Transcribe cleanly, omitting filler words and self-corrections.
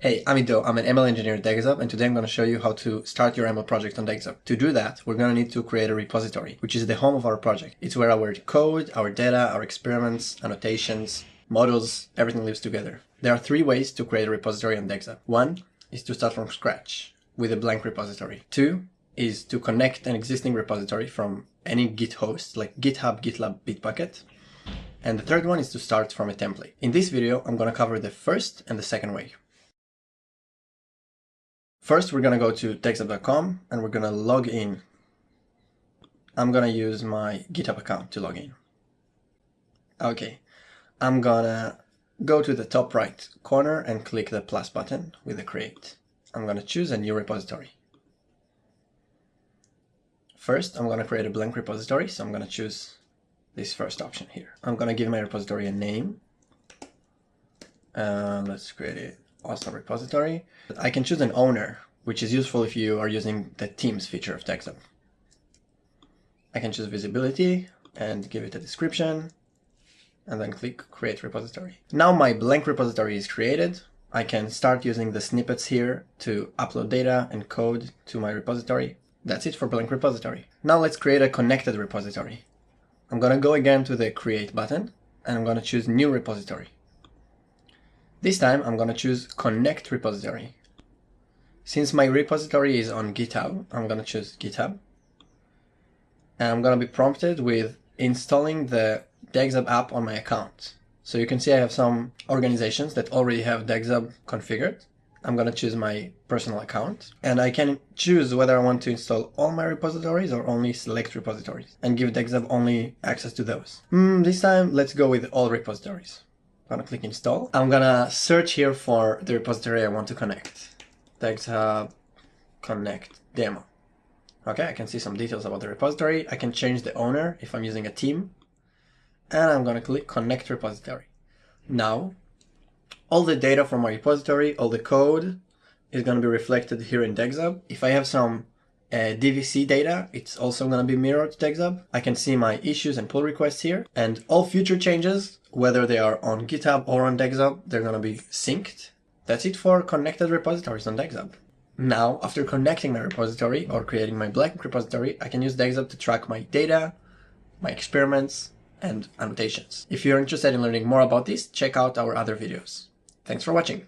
Hey, I'm Ido. I'm an ML engineer at DagsHub, and today I'm going to show you how to start your ML project on DagsHub. To do that, we're going to need to create a repository, which is the home of our project. It's where our code, our data, our experiments, annotations, models, everything lives together. There are three ways to create a repository on DagsHub. One is to start from scratch with a blank repository. Two is to connect an existing repository from any Git host like GitHub, GitLab, Bitbucket. And the third one is to start from a template. In this video, I'm going to cover the first and the second way. First, we're going to go to DagsHub.com and we're going to log in. I'm going to use my GitHub account to log in. Okay, I'm going to go to the top right corner and click the plus button with the create. I'm going to choose a new repository. First, I'm going to create a blank repository, so I'm going to choose this first option here. I'm going to give my repository a name. Let's create an awesome repository. I can choose an owner, which is useful if you are using the themes feature of DagsHub. I can choose visibility and give it a description, and then click create repository. Now my blank repository is created. I can start using the snippets here to upload data and code to my repository. That's it for blank repository. Now let's create a connected repository. I'm going to go again to the create button and I'm going to choose new repository. This time I'm going to choose connect repository. Since my repository is on GitHub, I'm going to choose GitHub. And I'm going to be prompted with installing the DagsHub app on my account. So you can see I have some organizations that already have DagsHub configured. I'm going to choose my personal account. And I can choose whether I want to install all my repositories or only select repositories and give DagsHub only access to those. This time, let's go with all repositories. I'm going to click install. I'm going to search here for the repository I want to connect. DagsHub connect demo. Okay, I can see some details about the repository. I can change the owner if I'm using a team. And I'm going to click connect repository. Now, all the data from my repository, all the code is going to be reflected here in DagsHub. If I have some DVC data, it's also going to be mirrored to DagsHub. I can see my issues and pull requests here, and all future changes, whether they are on GitHub or on DagsHub, they're going to be synced. That's it for connected repositories on DagsHub. Now, after connecting my repository or creating my blank repository, I can use DagsHub to track my data, my experiments, and annotations. If you're interested in learning more about this, check out our other videos. Thanks for watching.